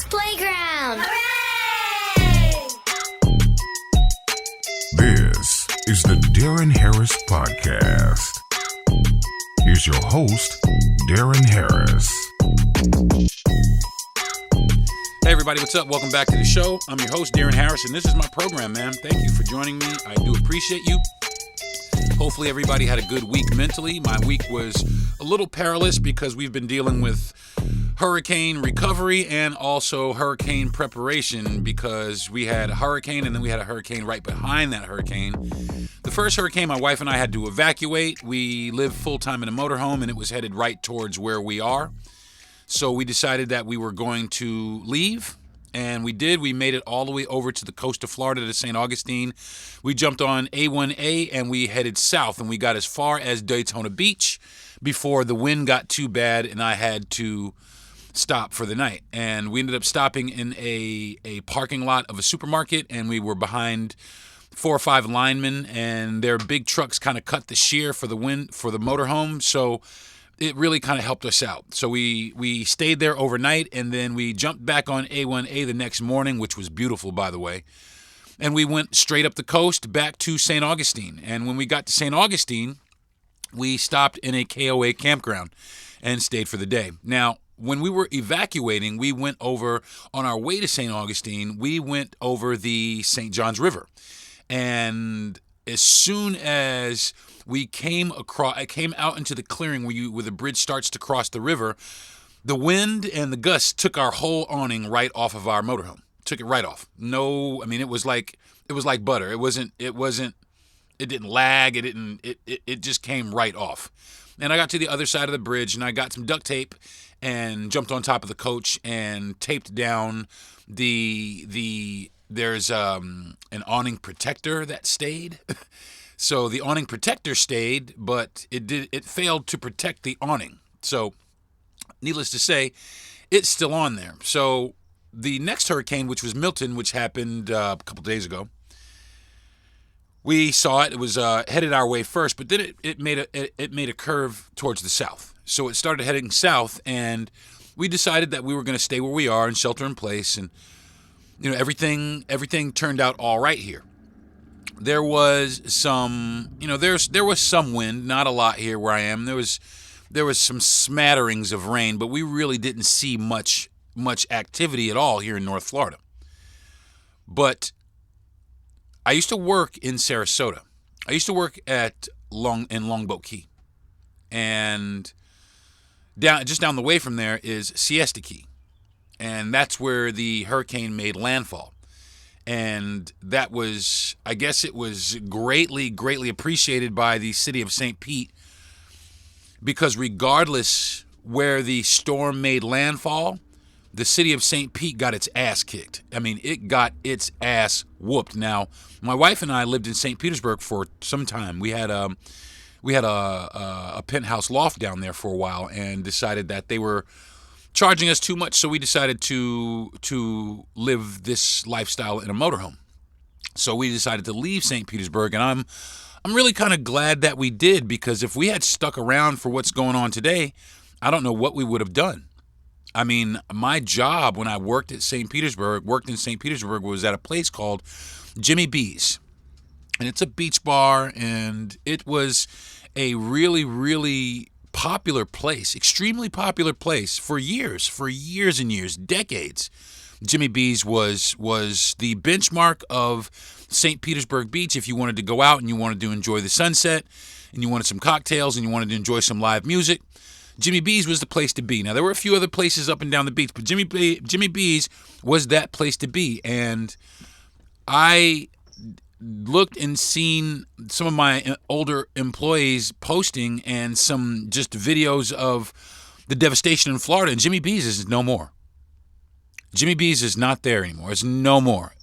Playground! Hooray! This is the Deron Harris Podcast. Here's your host, Deron Harris. Hey everybody, what's up? Welcome back to the show. I'm your host, Deron Harris, and this is my program, man. Thank you for joining me. I do appreciate you. Hopefully everybody had a good week mentally. My week was a little perilous because we've been dealing with hurricane recovery and also hurricane preparation because we had a hurricane and then we had a hurricane right behind that hurricane. The first hurricane, my wife and I had to evacuate. We live full-time in a motorhome and it was headed right towards where we are. So we decided that we were going to leave. And we did. We made it all the way over to the coast of Florida to St. Augustine. We jumped on A1A and we headed south. And we got as far as Daytona Beach before the wind got too bad and I had to stop for the night. And we ended up stopping in a parking lot of a supermarket. And we were behind 4 or 5 linemen. And their big trucks kind of cut the shear for the motorhome. So it really kind of helped us out. So we stayed there overnight, and then we jumped back on A1A the next morning, which was beautiful, by the way. And we went straight up the coast back to St. Augustine. And when we got to St. Augustine, we stopped in a KOA campground and stayed for the day. Now, when we were evacuating, we went over, on our way to St. Augustine, we went over the St. Johns River. And as soon as we came out into the clearing where the bridge starts to cross the river, the wind and the gusts took our whole awning right off of our motorhome. Took it right off. No, I mean it was like butter. It didn't lag. It just came right off. And I got to the other side of the bridge and I got some duct tape and jumped on top of the coach and taped down there's an awning protector that stayed. So the awning protector stayed, but it failed to protect the awning. So needless to say, it's still on there. So the next hurricane, which was Milton, which happened a couple days ago, we saw it. It was headed our way first, but then it made a curve towards the south. So it started heading south, and we decided that we were going to stay where we are and shelter in place, and everything turned out all right here. There was some, there was some wind, not a lot here where I am. There was some smatterings of rain, but we really didn't see much activity at all here in North Florida. But I used to work in Sarasota. I used to work in Longboat Key. And just down the way from there is Siesta Key. And that's where the hurricane made landfall. And that was, I guess it was greatly, greatly appreciated by the city of St. Pete because regardless where the storm made landfall, the city of St. Pete got its ass kicked. I mean, it got its ass whooped. Now, my wife and I lived in St. Petersburg for some time. We had a penthouse loft down there for a while and decided that they were charging us too much, so we decided to live this lifestyle in a motorhome. So we decided to leave St. Petersburg, and I'm really kind of glad that we did, because if we had stuck around for what's going on today, I don't know what we would have done. I mean, my job when I worked in St. Petersburg was at a place called Jimmy B's, and it's a beach bar, and it was a really, really popular place, extremely popular place for years and years, decades. Jimmy B's was the benchmark of St. Petersburg Beach if you wanted to go out and you wanted to enjoy the sunset and you wanted some cocktails and you wanted to enjoy some live music. Jimmy B's was the place to be. Now, there were a few other places up and down the beach, but Jimmy B's was that place to be. And I looked and seen some of my older employees posting and some just videos of the devastation in Florida, and Jimmy B's is no more. Jimmy B's is not there anymore. It's no more.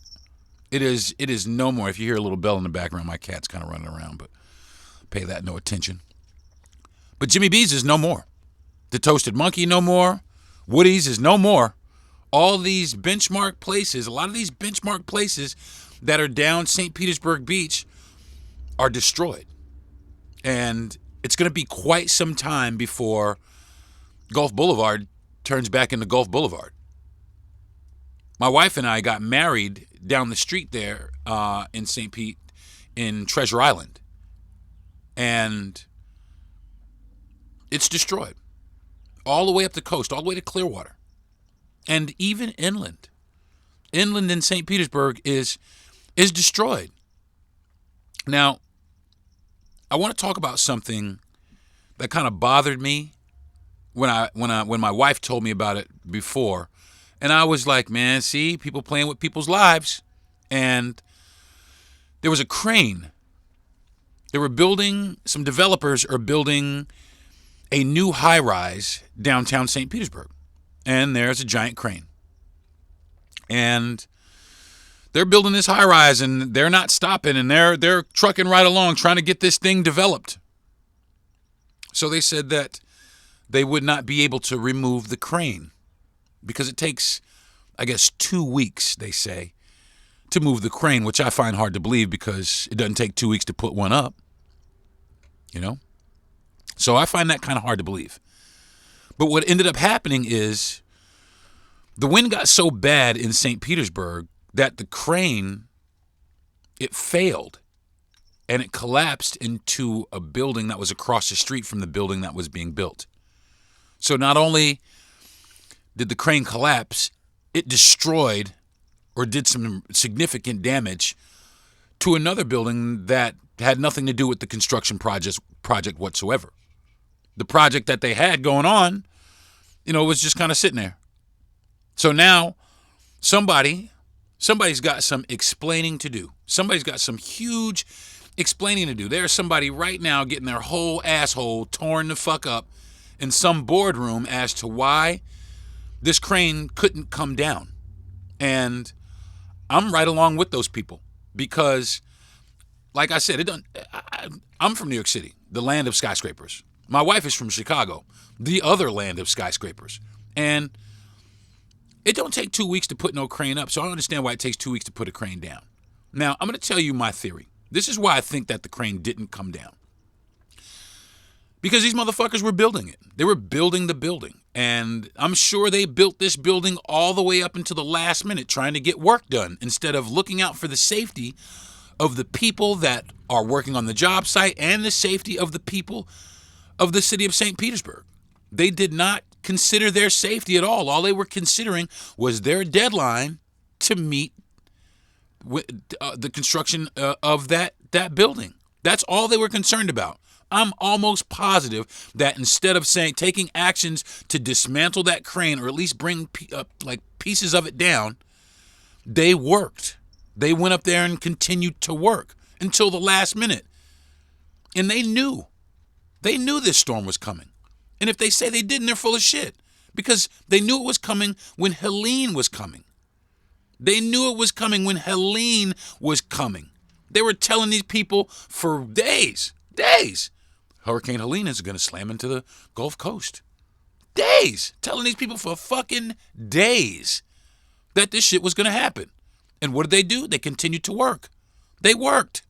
It is no more. If you hear a little bell in the background, my cat's kind of running around, but pay that no attention. But Jimmy B's is no more. The Toasted Monkey, no more. Woody's is no more. All these benchmark places, a lot of these benchmark places that are down St. Petersburg Beach are destroyed. And it's going to be quite some time before Gulf Boulevard turns back into Gulf Boulevard. My wife and I got married down the street there in St. Pete in Treasure Island. And it's destroyed. All the way up the coast, all the way to Clearwater. And even inland. Inland in St. Petersburg is destroyed. Now, I want to talk about something that kind of bothered me when my wife told me about it before. And I was like, man, see, people playing with people's lives. And there was a crane. Some developers are building a new high-rise downtown St. Petersburg. And there's a giant crane. And they're building this high-rise, and they're not stopping, and they're trucking right along trying to get this thing developed. So they said that they would not be able to remove the crane because it takes, I guess, 2 weeks, they say, to move the crane, which I find hard to believe because it doesn't take 2 weeks to put one up, you know? So I find that kind of hard to believe. But what ended up happening is the wind got so bad in St. Petersburg that the crane, it failed. And it collapsed into a building that was across the street from the building that was being built. So not only did the crane collapse, it destroyed or did some significant damage to another building that had nothing to do with the construction project whatsoever. The project that they had going on, was just kind of sitting there. So now somebody's got some explaining to do. Somebody's got some huge explaining to do. There's somebody right now getting their whole asshole torn the fuck up in some boardroom as to why this crane couldn't come down. And I'm right along with those people because, like I said, I'm from New York City, the land of skyscrapers. My wife is from Chicago, the other land of skyscrapers. And it don't take 2 weeks to put no crane up, so I don't understand why it takes 2 weeks to put a crane down. Now, I'm going to tell you my theory. This is why I think that the crane didn't come down. Because these motherfuckers were building it. They were building the building. And I'm sure they built this building all the way up until the last minute trying to get work done instead of looking out for the safety of the people that are working on the job site and the safety of the people of the city of St. Petersburg. They did not consider their safety at all. All they were considering was their deadline to meet the construction of that building. That's all they were concerned about. I'm almost positive that instead of taking actions to dismantle that crane or at least bring pieces of it down, they worked. They went up there and continued to work until the last minute. And they knew this storm was coming. And if they say they didn't, they're full of shit because they knew it was coming when Helene was coming. They knew it was coming when Helene was coming. They were telling these people for days, Hurricane Helene is going to slam into the Gulf Coast. Days. Telling these people for fucking days that this shit was going to happen. And what did they do? They continued to work. They worked.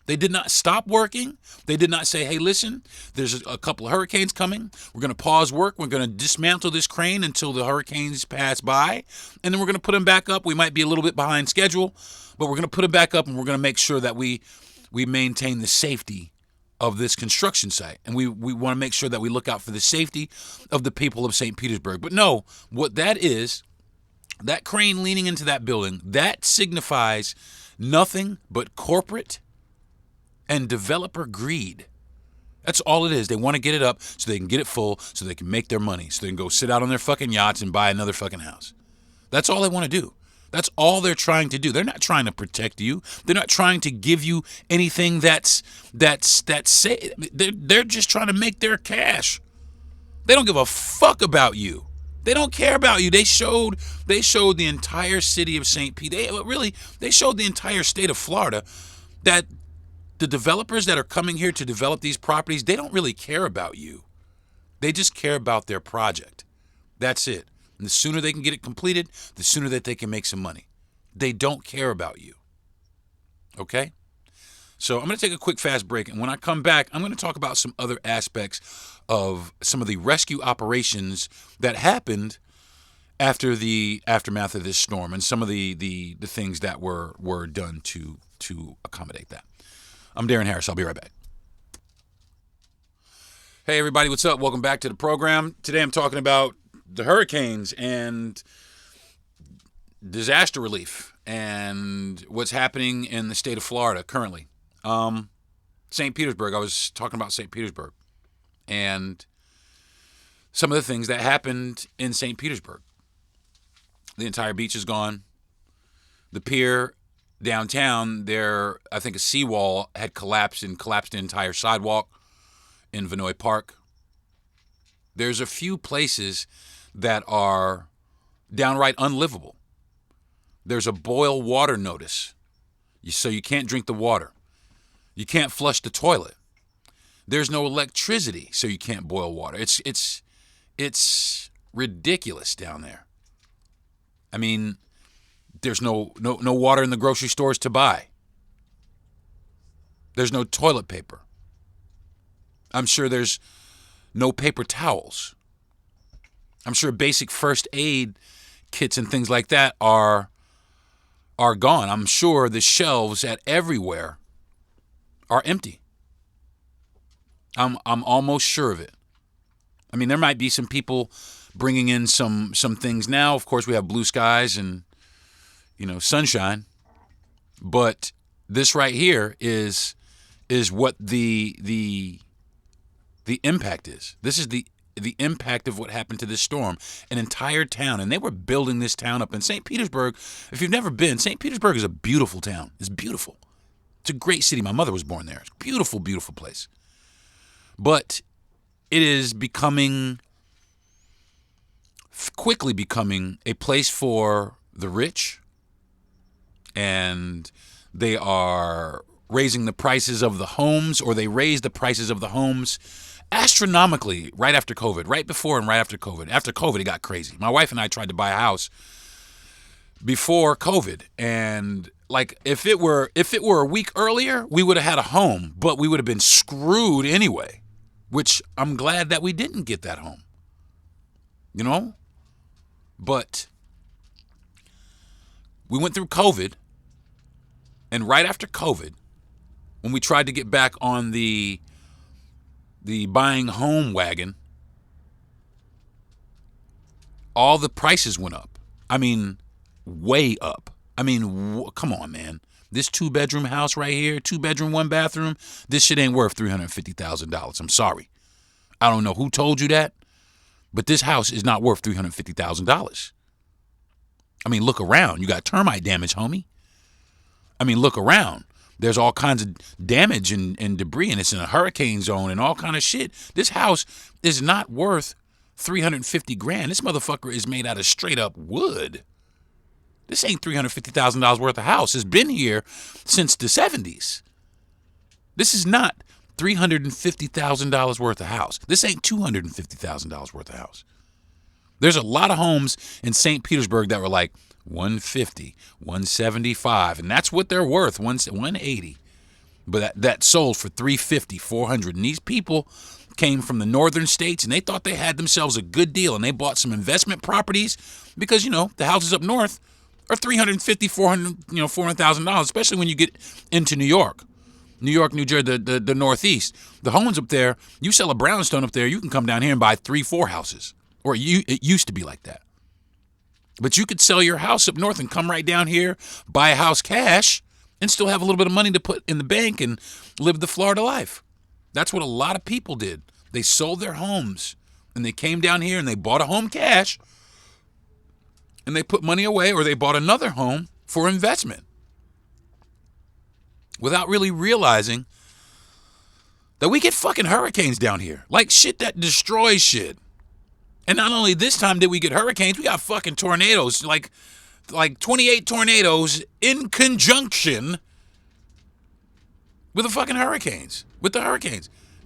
They did not stop working. They did not say, hey, listen, there's a couple of hurricanes coming. We're going to pause work. We're going to dismantle this crane until the hurricanes pass by. And then we're going to put them back up. We might be a little bit behind schedule, but we're going to put them back up and we're going to make sure that we maintain the safety of this construction site. And we want to make sure that we look out for the safety of the people of St. Petersburg. But no, what that is, that crane leaning into that building, that signifies nothing but corporate and developer greed. That's all it is. They want to get it up so they can get it full so they can make their money, so they can go sit out on their fucking yachts and buy another fucking house. That's all they want to do. That's all they're trying to do. They're not trying to protect you. They're not trying to give you anything that's safe. They're just trying to make their cash. They don't give a fuck about you. They don't care about you. They showed the entire city of St. Pete. They showed the entire state of Florida that the developers that are coming here to develop these properties, they don't really care about you. They just care about their project. That's it. And the sooner they can get it completed, the sooner that they can make some money. They don't care about you. Okay? So I'm going to take a quick fast break. And when I come back, I'm going to talk about some other aspects of some of the rescue operations that happened after the aftermath of this storm and some of the things that were done to accommodate that. I'm Darren Harris. I'll be right back. Hey, everybody. What's up? Welcome back to the program. Today I'm talking about the hurricanes and disaster relief and what's happening in the state of Florida currently. St. Petersburg. I was talking about St. Petersburg and some of the things that happened in St. Petersburg. The entire beach is gone. The pier downtown, there, I think a seawall had collapsed the entire sidewalk in Vinoy Park. There's a few places that are downright unlivable. There's a boil water notice, so you can't drink the water. You can't flush the toilet. There's no electricity, so you can't boil water. It's ridiculous down there. I mean, there's no water in the grocery stores to buy. There's no toilet paper. I'm sure there's no paper towels. I'm sure basic first aid kits and things like that are gone. I'm sure the shelves at everywhere are empty. I'm almost sure of it. I mean, there might be some people bringing in some things now. Of course, we have blue skies and, sunshine. But this right here is what the impact is. This is the impact of what happened to this storm. An entire town, and they were building this town up in St. Petersburg. If you've never been, St. Petersburg is a beautiful town. It's beautiful. It's a great city. My mother was born there. It's a beautiful, beautiful place. But it is quickly becoming a place for the rich, and they are raising the prices of the homes, or they raised the prices of the homes astronomically right after COVID, right before and right after COVID. After COVID, it got crazy. My wife and I tried to buy a house before COVID, and like if it were a week earlier, we would have had a home, but we would have been screwed anyway, which I'm glad that we didn't get that home. But we went through COVID, and right after COVID, when we tried to get back on the buying home wagon, all the prices went up. I mean, way up. I mean, come on, man. This 2-bedroom house right here, 2-bedroom, 1-bathroom, this shit ain't worth $350,000. I'm sorry. I don't know who told you that, but this house is not worth $350,000. I mean, look around. You got termite damage, homie. I mean, look around. There's all kinds of damage and debris, and it's in a hurricane zone and all kind of shit. This house is not worth $350,000. This motherfucker is made out of straight up wood. This ain't $350,000 worth of house. It's been here since the 70s. This is not $350,000 worth of house. This ain't $250,000 worth of house. There's a lot of homes in St. Petersburg that were like $150,000, $175,000, and that's what they're worth, $180,000. But that sold for $350,000, $400,000. And these people came from the northern states, and they thought they had themselves a good deal, and they bought some investment properties because, the houses up north are $350,000, $400,000, especially when you get into New York, New Jersey, the Northeast. The homes up there, you sell a brownstone up there, you can come down here and buy 3-4 houses. Or it used to be like that. But you could sell your house up north and come right down here, buy a house cash, and still have a little bit of money to put in the bank and live the Florida life. That's what a lot of people did. They sold their homes, and they came down here and they bought a home cash, and they put money away, or they bought another home for investment without really realizing that we get fucking hurricanes down here. Like shit that destroys shit. And not only this time did we get hurricanes, we got fucking tornadoes, like 28 tornadoes in conjunction with the fucking hurricanes,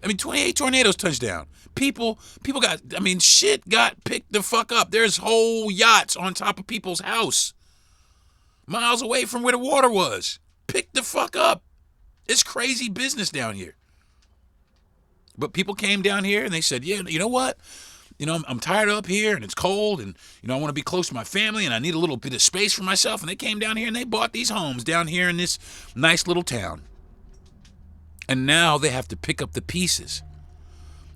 I mean, 28 tornadoes touched down. People got, shit got picked the fuck up. There's whole yachts on top of people's house, miles away from where the water was. Picked the fuck up. It's crazy business down here. But people came down here and they said, yeah, you know what? I'm tired up here and it's cold and, I want to be close to my family and I need a little bit of space for myself. And they came down here and they bought these homes down here in this nice little town. And now they have to pick up the pieces.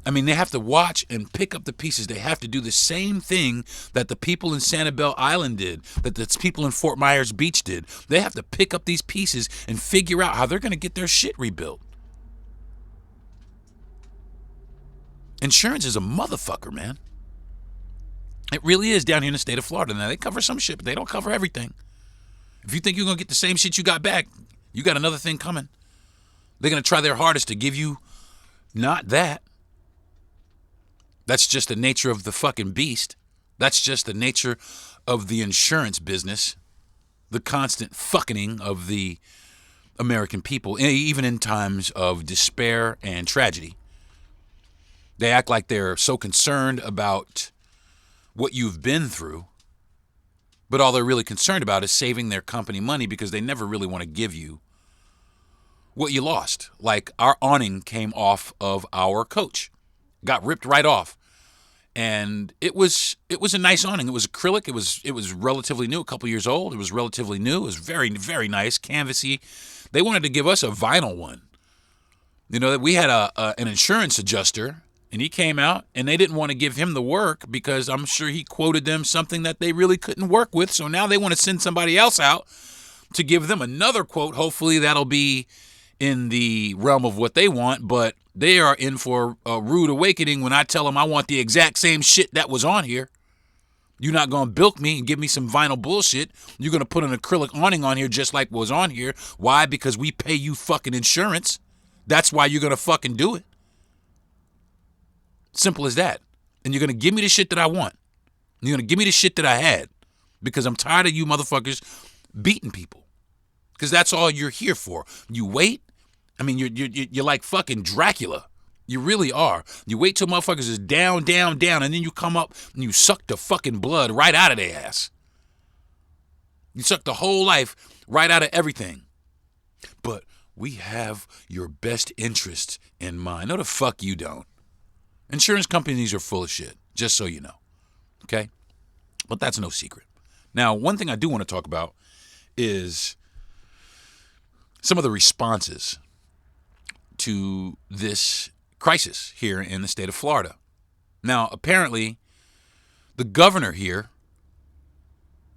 They have to watch and pick up the pieces. They have to do the same thing that the people in Sanibel Island did, that the people in Fort Myers Beach did. They have to pick up these pieces and figure out how they're going to get their shit rebuilt. Insurance is a motherfucker, man. It really is down here in the state of Florida. Now, they cover some shit, but they don't cover everything. If you think you're going to get the same shit you got back, you got another thing coming. They're going to try their hardest to give you not that. That's just the nature of the fucking beast. That's just the nature of the insurance business. The constant fucking of the American people, even in times of despair and tragedy. They act like they're so concerned about what you've been through, but all they're really concerned about is saving their company money because they never really want to give you what you lost. Like our awning came off of our coach. Got ripped right off. And it was a nice awning. It was acrylic. It was relatively new, a couple years old. It was relatively new. It was very, very nice, canvasy. They wanted to give us a vinyl one. We had an insurance adjuster, and he came out, and they didn't want to give him the work because I'm sure he quoted them something that they really couldn't work with. So now they want to send somebody else out to give them another quote. Hopefully that'll be in the realm of what they want, but they are in for a rude awakening when I tell them I want the exact same shit that was on here. You're not going to bilk me and give me some vinyl bullshit. You're going to put an acrylic awning on here just like was on here. Why? Because we pay you fucking insurance. That's why you're going to fucking do it. Simple as that. And you're going to give me the shit that I want. You're going to give me the shit that I had because I'm tired of you motherfuckers beating people. Because that's all you're here for. You wait. You're like fucking Dracula. You really are. You wait till motherfuckers is down, down, down, and then you come up and you suck the fucking blood right out of their ass. You suck the whole life right out of everything. But we have your best interest in mind. No, the fuck you don't. Insurance companies are full of shit, just so you know. Okay? But that's no secret. Now, one thing I do want to talk about is some of the responses to this crisis here in the state of Florida. Now, apparently, the governor here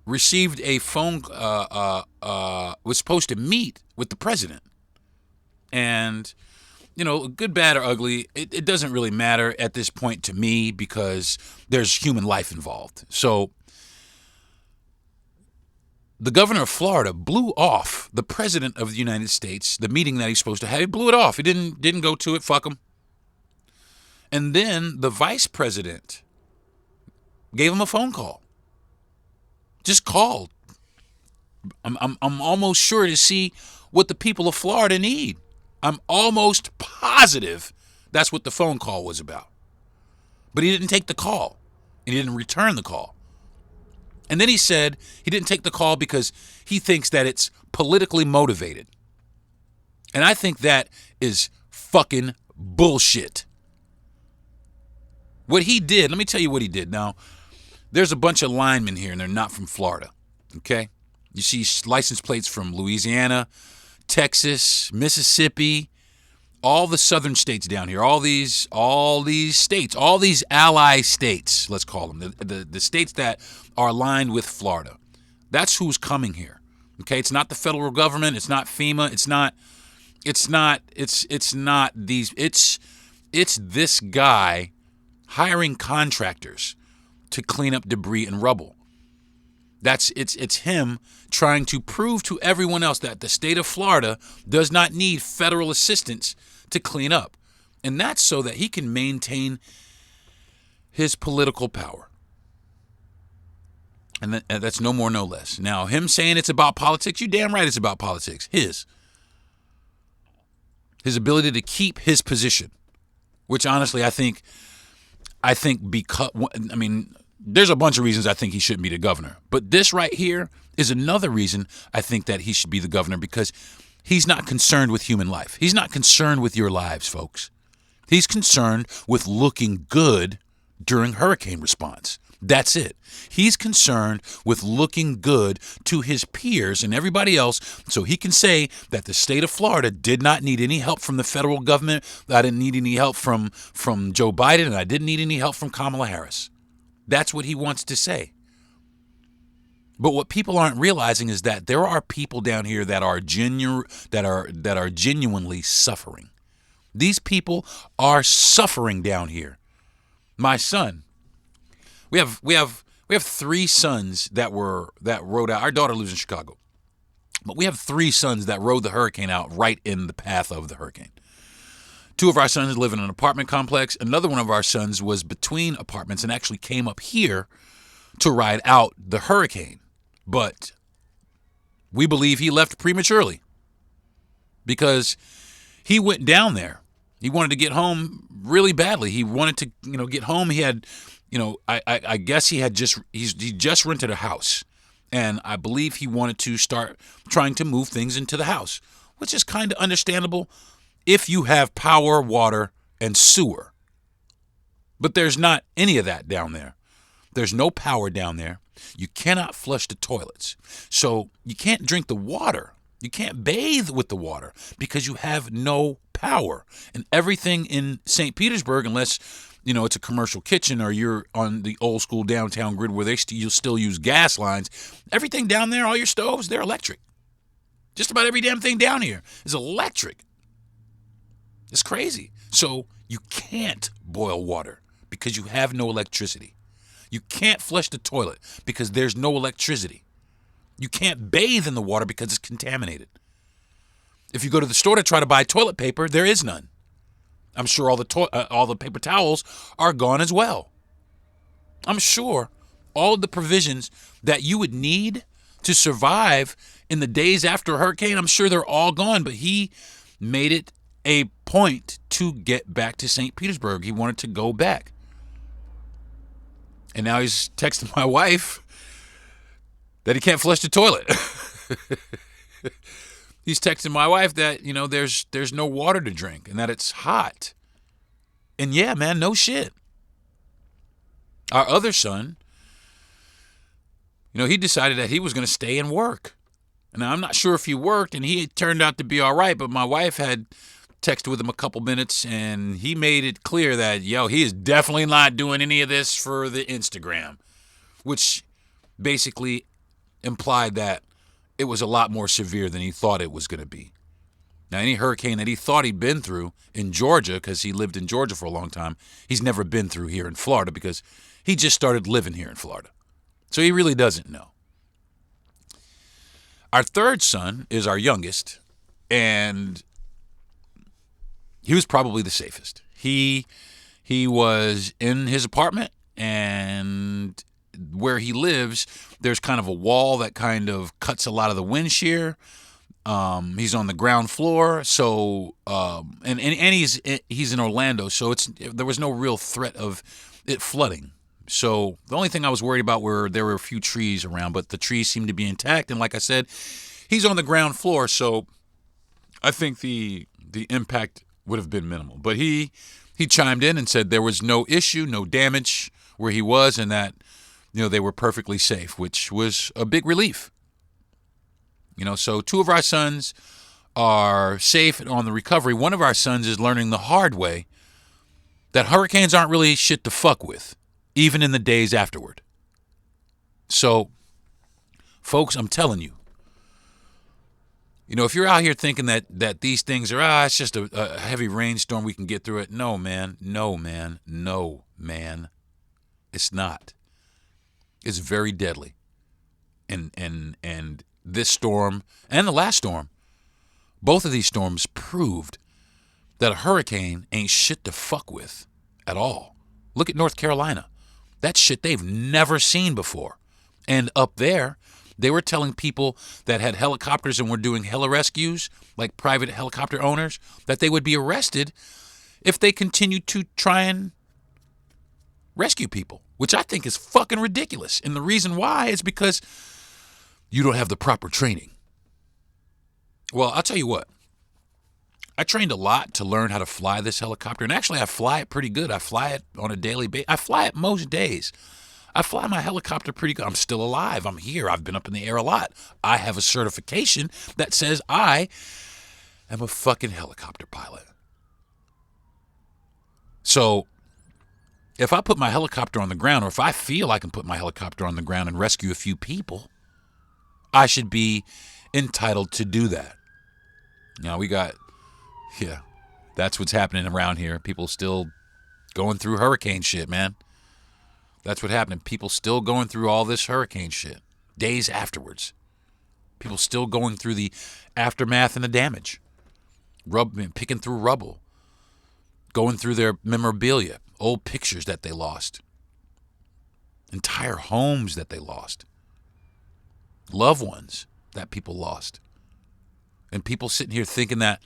received a phone, was supposed to meet with the president. And, good, bad, or ugly, it doesn't really matter at this point to me because there's human life involved. So, the governor of Florida blew off the president of the United States, the meeting that he's supposed to have. He blew it off. He didn't go to it. Fuck him. And then the vice president gave him a phone call. Just called. I'm almost sure to see what the people of Florida need. I'm almost positive that's what the phone call was about. But he didn't take the call, and he didn't return the call. And then he said he didn't take the call because he thinks that it's politically motivated. And I think that is fucking bullshit. What he did, let me tell you what he did. Now, there's a bunch of linemen here, and they're not from Florida, okay? You see license plates from Louisiana, Texas, Mississippi, all the southern states down here, all these states, all these ally states, let's call them, the states that are aligned with Florida. That's who's coming here. Okay, it's not the federal government, it's not FEMA, it's this guy hiring contractors to clean up debris and rubble. It's him trying to prove to everyone else that the state of Florida does not need federal assistance to clean up. And that's so that he can maintain his political power. And that's no more, no less. Now, him saying it's about politics, you damn right it's about politics. His ability to keep his position, which honestly I think because, there's a bunch of reasons I think he shouldn't be the governor. But this right here is another reason I think that he should be the governor, because he's not concerned with human life. He's not concerned with your lives, folks. He's concerned with looking good during hurricane response. That's it. He's concerned with looking good to his peers and everybody else so he can say that the state of Florida did not need any help from the federal government. I didn't need any help from Joe Biden, and I didn't need any help from Kamala Harris. That's what he wants to say. But what people aren't realizing is that there are people down here that are genuinely suffering. These people are suffering down here. My son, we have 3 sons that rode out. Our daughter lives in Chicago, but we have 3 sons that rode the hurricane out right in the path of the hurricane. 2 of our sons live in an apartment complex. Another one of our sons was between apartments and actually came up here to ride out the hurricane. But we believe he left prematurely because he went down there. He wanted to get home really badly. He wanted to, get home. He had, I guess he just rented a house, and I believe he wanted to start trying to move things into the house, which is kind of understandable if you have power, water, and sewer. But there's not any of that down there. There's no power down there. You cannot flush the toilets. So you can't drink the water. You can't bathe with the water because you have no power. And everything in St. Petersburg, unless, it's a commercial kitchen or you're on the old school downtown grid where you'll still use gas lines, everything down there, all your stoves, they're electric. Just about every damn thing down here is electric. It's crazy. So you can't boil water because you have no electricity. You can't flush the toilet because there's no electricity. You can't bathe in the water because it's contaminated. If you go to the store to try to buy toilet paper, there is none. I'm sure all the paper towels are gone as well. I'm sure all of the provisions that you would need to survive in the days after a hurricane, I'm sure they're all gone. But he made it a point to get back to St. Petersburg. He wanted to go back. And now he's texting my wife that he can't flush the toilet. He's texting my wife that, there's no water to drink and that it's hot. And yeah, man, no shit. Our other son, he decided that he was going to stay and work. And I'm not sure if he worked, and he turned out to be all right, but my wife had texted with him a couple minutes, and he made it clear that, he is definitely not doing any of this for the Instagram, which basically implied that it was a lot more severe than he thought it was going to be. Now, any hurricane that he thought he'd been through in Georgia, because he lived in Georgia for a long time, he's never been through here in Florida because he just started living here in Florida. So he really doesn't know. Our third son is our youngest, and he was probably the safest. He was in his apartment, and where he lives, there's kind of a wall that kind of cuts a lot of the wind shear. He's on the ground floor, so and he's in Orlando, so there was no real threat of it flooding. So the only thing I was worried about were there were a few trees around, but the trees seemed to be intact. And like I said, he's on the ground floor, so I think the impact would have been minimal. But he chimed in and said there was no issue, no damage where he was, and that they were perfectly safe, which was a big relief. So 2 of our sons are safe on the recovery. One of our sons is learning the hard way that hurricanes aren't really shit to fuck with, even in the days afterward. So, folks, I'm telling you, if you're out here thinking that these things are, it's just a heavy rainstorm, we can get through it. No, man. It's not. It's very deadly. And this storm and the last storm, both of these storms proved that a hurricane ain't shit to fuck with at all. Look at North Carolina. That's shit they've never seen before. And up there, they were telling people that had helicopters and were doing heli-rescues, like private helicopter owners, that they would be arrested if they continued to try and rescue people, which I think is fucking ridiculous. And the reason why is because you don't have the proper training. Well, I'll tell you what. I trained a lot to learn how to fly this helicopter, and actually I fly it pretty good. I fly it on a daily basis. I fly it most days. I fly my helicopter pretty good. I'm still alive. I'm here. I've been up in the air a lot. I have a certification that says I am a fucking helicopter pilot. So if I put my helicopter on the ground, or if I feel I can put my helicopter on the ground and rescue a few people, I should be entitled to do that. That's what's happening around here. People still going through hurricane shit, man. That's what happened. People still going through all this hurricane shit. Days afterwards. People still going through the aftermath and the damage. Picking through rubble. Going through their memorabilia. Old pictures that they lost. Entire homes that they lost. Loved ones that people lost. And people sitting here thinking that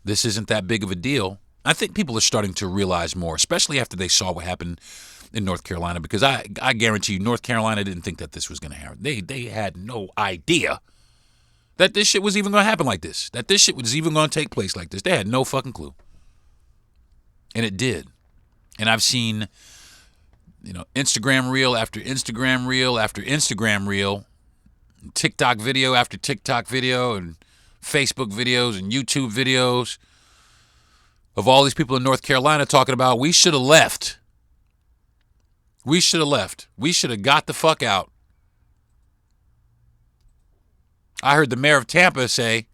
this isn't that big of a deal. I think people are starting to realize more, especially after they saw what happened in North Carolina, because I guarantee you North Carolina didn't think that this was going to happen. They had no idea that this shit was even going to happen like this, that this shit was even going to take place like this. They had no fucking clue. And it did. And I've seen, Instagram reel after Instagram reel after Instagram reel, TikTok video after TikTok video, and Facebook videos and YouTube videos of all these people in North Carolina talking about we should have left. We should have left. We should have got the fuck out. I heard the mayor of Tampa say,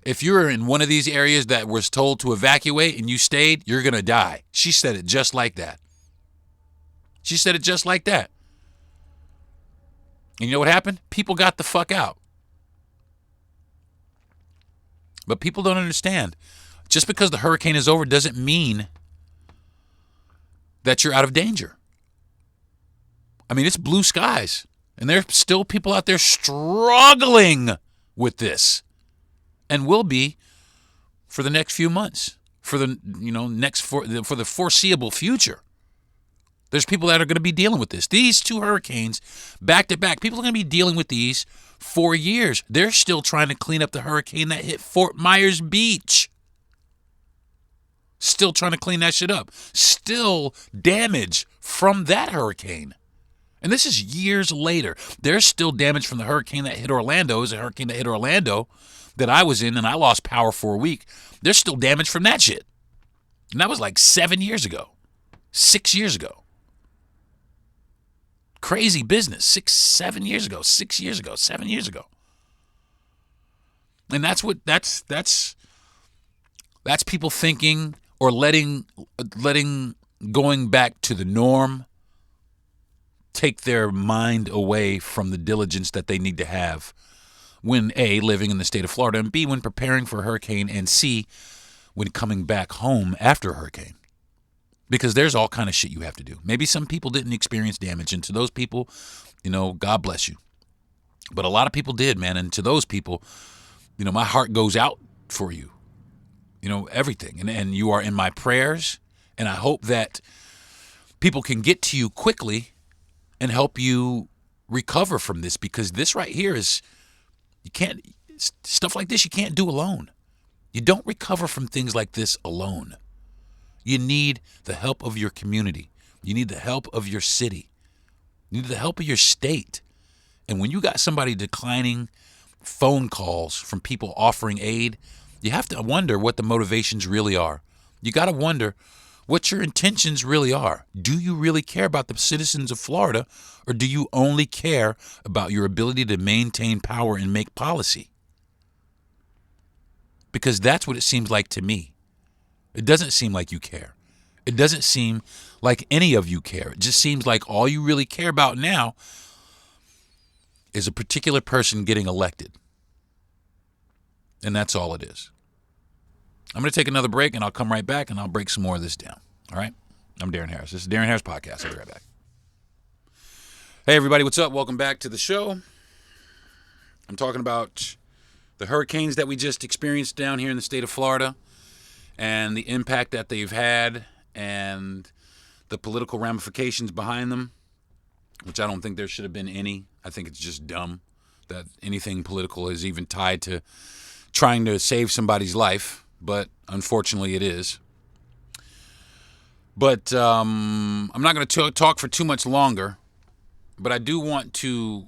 if you're in one of these areas that was told to evacuate and you stayed, you're going to die. She said it just like that. She said it just like that. And you know what happened? People got the fuck out. But people don't understand. Just because the hurricane is over doesn't mean that you're out of danger. I mean, it's blue skies. And there's still people out there struggling with this. And will be for the next few months. For the for the foreseeable future. There's people that are going to be dealing with this. These two hurricanes, back to back, people are going to be dealing with these for years. They're still trying to clean up the hurricane that hit Fort Myers Beach. Still trying to clean that shit up. Still damage from that hurricane. And this is years later. There's still damage from the hurricane that hit Orlando. It was a hurricane that hit Orlando that I was in, and I lost power for a week. There's still damage from that shit. And that was like 7 years ago. 6 years ago. Crazy business. 7 years ago. 6 years ago. 7 years ago. And that's people thinking or letting going back to the norm take their mind away from the diligence that they need to have when A, living in the state of Florida, and B, when preparing for a hurricane, and C, when coming back home after a hurricane. Because there's all kind of shit you have to do. Maybe some people didn't experience damage, and to those people, God bless you. But a lot of people did, man, and to those people, my heart goes out for you. Everything. And you are in my prayers, and I hope that people can get to you quickly and help you recover from this, because this right here is, stuff like this you can't do alone. You don't recover from things like this alone. You need the help of your community. You need the help of your city. You need the help of your state. And when you got somebody declining phone calls from people offering aid, you have to wonder what the motivations really are. You got to wonder what your intentions really are. Do you really care about the citizens of Florida, or do you only care about your ability to maintain power and make policy? Because that's what it seems like to me. It doesn't seem like you care. It doesn't seem like any of you care. It just seems like all you really care about now is a particular person getting elected. And that's all it is. I'm going to take another break, and I'll come right back, and I'll break some more of this down. All right? I'm Deron Harris. This is Deron Harris Podcast. I'll be right back. Hey, everybody. What's up? Welcome back to the show. I'm talking about the hurricanes that we just experienced down here in the state of Florida and the impact that they've had and the political ramifications behind them, which I don't think there should have been any. I think it's just dumb that anything political is even tied to trying to save somebody's life. but unfortunately it is. But I'm not going to talk for too much longer, but I do want to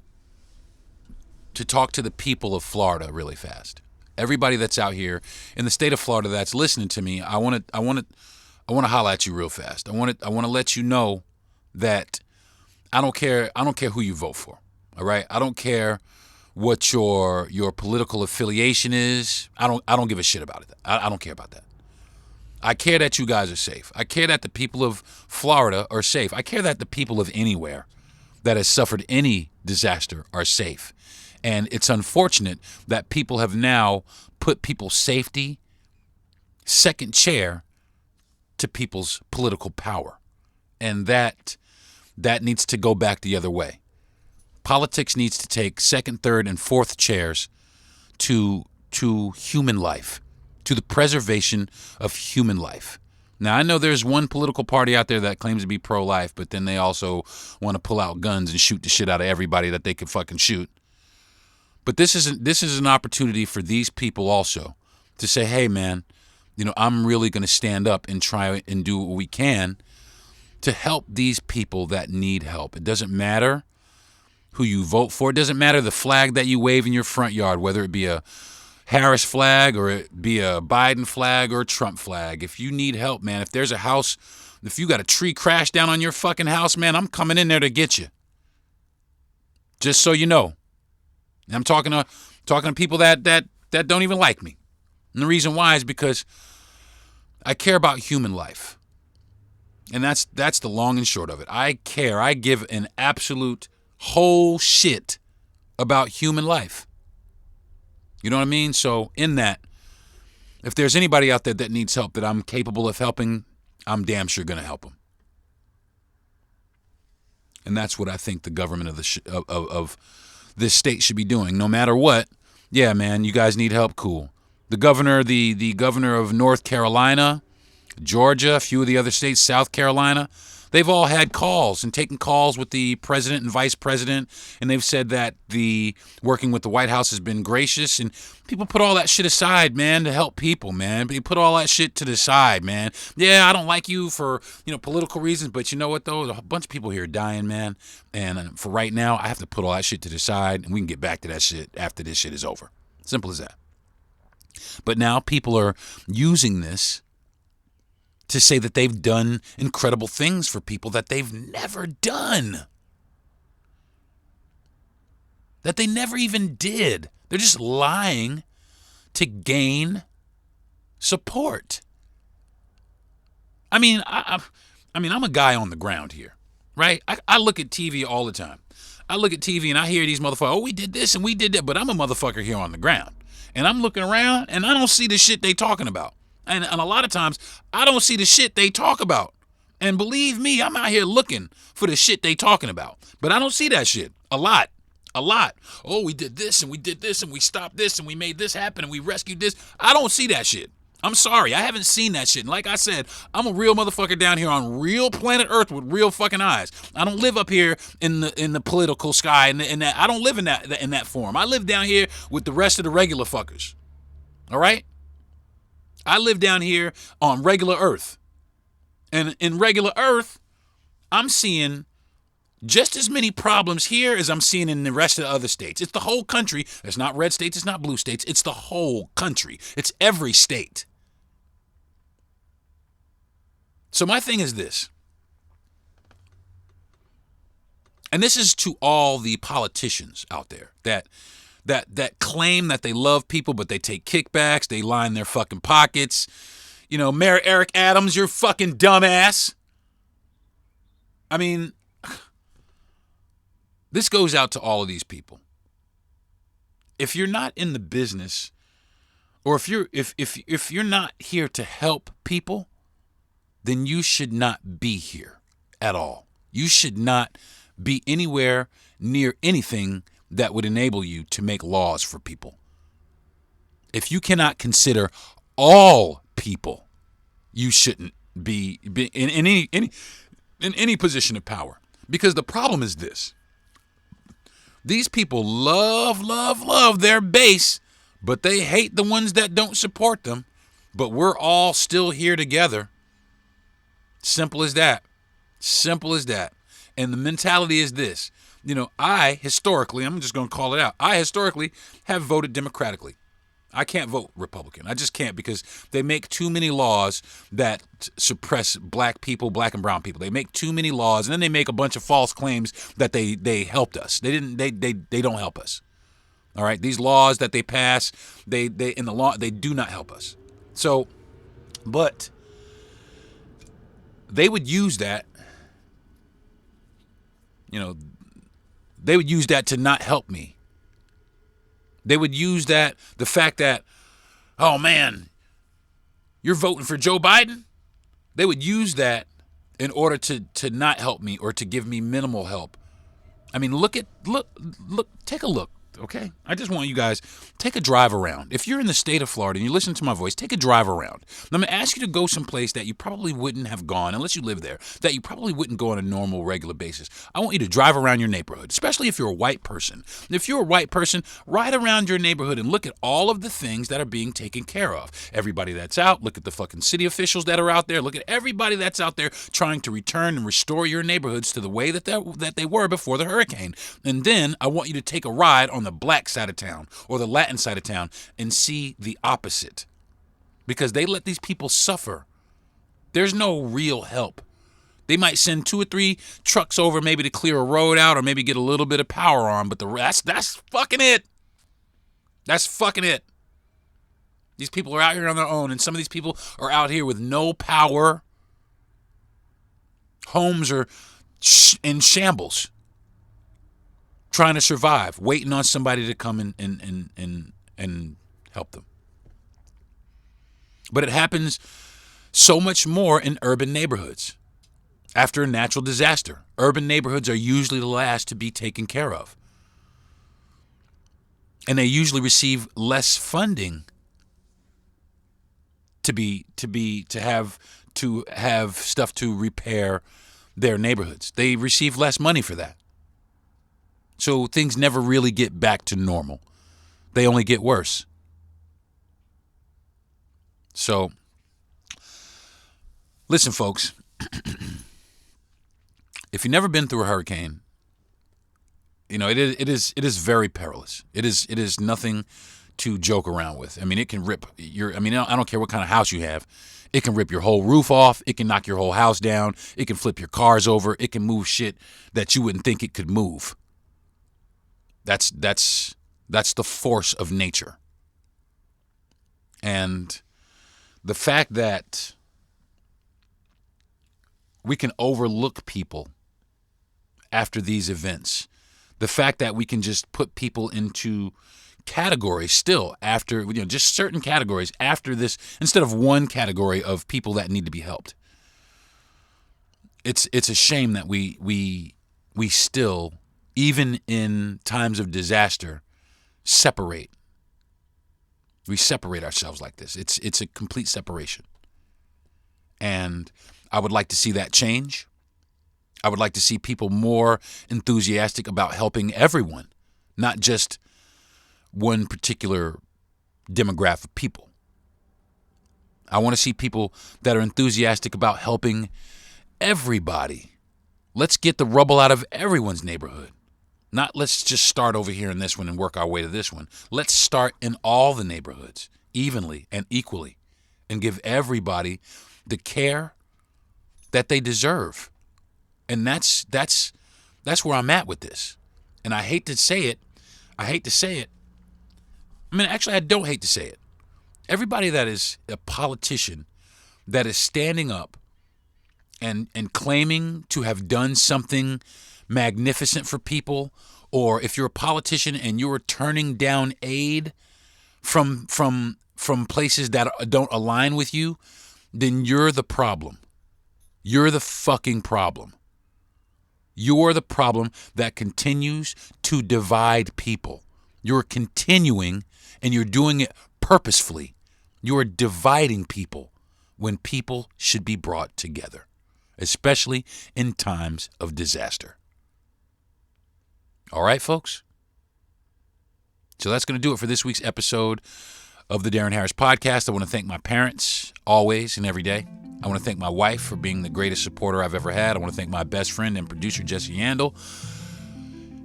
talk to the people of Florida really fast. Everybody that's out here in the state of Florida that's listening to me, I want to holler at you real fast. I want to let you know that I don't care who you vote for. All right? I don't care what your political affiliation is. I don't give a shit about it. I don't care about that. I care that you guys are safe. I care that the people of Florida are safe. I care that the people of anywhere that has suffered any disaster are safe. And it's unfortunate that people have now put people's safety second chair to people's political power. And that needs to go back the other way. Politics needs to take second, third, and fourth chairs to human life, to the preservation of human life. Now, I know there's one political party out there that claims to be pro-life, but then they also want to pull out guns and shoot the shit out of everybody that they can fucking shoot. But this is an opportunity for these people also to say, hey, man, I'm really going to stand up and try and do what we can to help these people that need help. It doesn't matter who you vote for. It doesn't matter the flag that you wave in your front yard, whether it be a Harris flag or it be a Biden flag or a Trump flag. If you need help, man, if there's a house, if you got a tree crash down on your fucking house, man, I'm coming in there to get you. Just so you know. And I'm talking to people that don't even like me. And the reason why is because I care about human life. And that's the long and short of it. I care. I give an absolute whole shit about human life. You know what I mean? So in that, if there's anybody out there that needs help that I'm capable of helping, I'm damn sure going to help them. And that's what I think the government of this state should be doing. No matter what, yeah, man, you guys need help, cool. The governor of North Carolina, Georgia, a few of the other states, South Carolina, they've all had calls and taken calls with the president and vice president, and they've said that the working with the White House has been gracious, and people put all that shit aside, man, to help people, man. They put all that shit to the side, man. Yeah, I don't like you for, political reasons, but you know what, though? A bunch of people here are dying, man, and for right now, I have to put all that shit to the side, and we can get back to that shit after this shit is over. Simple as that. But now people are using this to say that they've done incredible things for people that they've never done. That they never even did. They're just lying to gain support. I'm a guy on the ground here, right? I look at TV all the time. I look at TV and I hear these motherfuckers, oh, we did this and we did that, but I'm a motherfucker here on the ground. And I'm looking around and I don't see the shit they talking about. And a lot of times, I don't see the shit they talk about. And believe me, I'm out here looking for the shit they talking about. But I don't see that shit. A lot. Oh, we did this and we did this and we stopped this and we made this happen and we rescued this. I don't see that shit. I'm sorry. I haven't seen that shit. And like I said, I'm a real motherfucker down here on real planet Earth with real fucking eyes. I don't live up here in the political sky and that. I don't live in that form. I live down here with the rest of the regular fuckers. All right? I live down here on regular Earth. And in regular Earth, I'm seeing just as many problems here as I'm seeing in the rest of the other states. It's the whole country. It's not red states. It's not blue states. It's the whole country. It's every state. So my thing is this. And this is to all the politicians out there that claim that they love people, but they take kickbacks, they line their fucking pockets. Mayor Eric Adams, you're fucking dumbass. I mean, this goes out to all of these people. If you're not in the business, or if you're not here to help people, then you should not be here at all. You should not be anywhere near anything that would enable you to make laws for people. If you cannot consider all people, you shouldn't be in any position of power. Because the problem is this. These people love their base, but they hate the ones that don't support them. But we're all still here together. Simple as that. Simple as that. And the mentality is this. I historically, I'm just going to call it out. I historically have voted Democratically. I can't vote Republican. I just can't, because they make too many laws that suppress black people, black and brown people. They make too many laws, and then they make a bunch of false claims that they helped us. They didn't. They don't help us. All right. These laws that they pass, they do not help us. So, but they would use that. They would use that to not help me. They would use that, the fact that, oh man, you're voting for Joe Biden? They would use that in order to not help me or to give me minimal help. I mean, look, take a look, okay? I just want you guys, take a drive around. If you're in the state of Florida and you listen to my voice, take a drive around. I'm going to ask you to go someplace that you probably wouldn't have gone, unless you live there, that you probably wouldn't go on a normal, regular basis. I want you to drive around your neighborhood, especially if you're a white person. If you're a white person, ride around your neighborhood and look at all of the things that are being taken care of. Everybody that's out, look at the fucking city officials that are out there, look at everybody that's out there trying to return and restore your neighborhoods to the way that they were before the hurricane. And then I want you to take a ride on the black side of town or the Latin side of town and see the opposite, because they let these people suffer. There's no real help. They might send 2 or 3 trucks over maybe to clear a road out or maybe get a little bit of power on, but the rest, that's fucking it. That's fucking it. These people are out here on their own, and some of these people are out here with no power. Homes are in shambles, trying to survive, waiting on somebody to come and help them. But it happens so much more in urban neighborhoods. After a natural disaster, urban neighborhoods are usually the last to be taken care of. And they usually receive less funding to have stuff to repair their neighborhoods. They receive less money for that. So things never really get back to normal. They only get worse. So, listen, folks. If you've never been through a hurricane, it is very perilous. It is nothing to joke around with. I mean, it can rip I don't care what kind of house you have. It can rip your whole roof off. It can knock your whole house down. It can flip your cars over. It can move shit that you wouldn't think it could move. That's the force of nature. And the fact that we can overlook people after these events, the fact that we can just put people into categories still after, just certain categories after this, instead of one category of people that need to be helped. It's a shame that we still, even in times of disaster, separate. We separate ourselves like this. It's a complete separation. And I would like to see that change. I would like to see people more enthusiastic about helping everyone, not just one particular demographic of people. I want to see people that are enthusiastic about helping everybody. Let's get the rubble out of everyone's neighborhood. Not let's just start over here in this one and work our way to this one. Let's start in all the neighborhoods evenly and equally and give everybody the care that they deserve. And that's where I'm at with this. And I hate to say it. I mean, actually, I don't hate to say it. Everybody that is a politician that is standing up and claiming to have done something magnificent for people, or if you're a politician and you're turning down aid from places that don't align with you, then you're the problem. You're the fucking problem. You're the problem that continues to divide people. You're continuing, and you're doing it purposefully. You're dividing people when people should be brought together, especially in times of disaster. All right, folks? So that's going to do it for this week's episode of the Darren Harris podcast. I want to thank my parents always and every day. I want to thank my wife for being the greatest supporter I've ever had. I want to thank my best friend and producer, Jesse Yandel.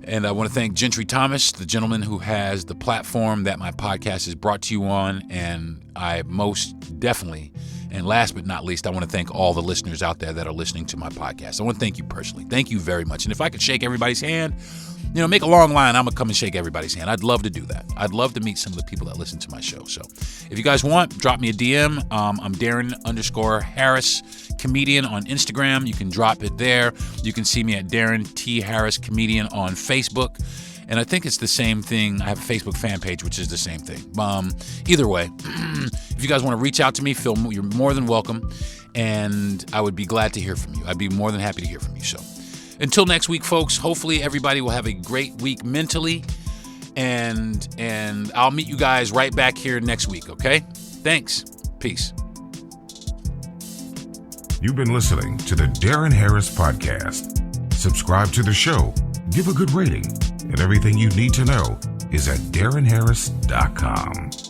And I want to thank Gentry Thomas, the gentleman who has the platform that my podcast is brought to you on. And I most definitely, and last but not least, I want to thank all the listeners out there that are listening to my podcast. I want to thank you personally. Thank you very much. And if I could shake everybody's hand, make a long line, I'm going to come and shake everybody's hand. I'd love to do that. I'd love to meet some of the people that listen to my show. So if you guys want, drop me a DM. I'm Darren_Harris Comedian on Instagram. You can drop it there. You can see me at Darren T. Harris Comedian on Facebook. And I think it's the same thing. I have a Facebook fan page, which is the same thing. Either way, if you guys want to reach out to me, you're more than welcome. And I would be glad to hear from you. I'd be more than happy to hear from you. So until next week, folks, hopefully everybody will have a great week mentally. And I'll meet you guys right back here next week, okay? Thanks. Peace. You've been listening to the Darren Harris Podcast. Subscribe to the show, give a good rating, and everything you need to know is at DarrenHarris.com.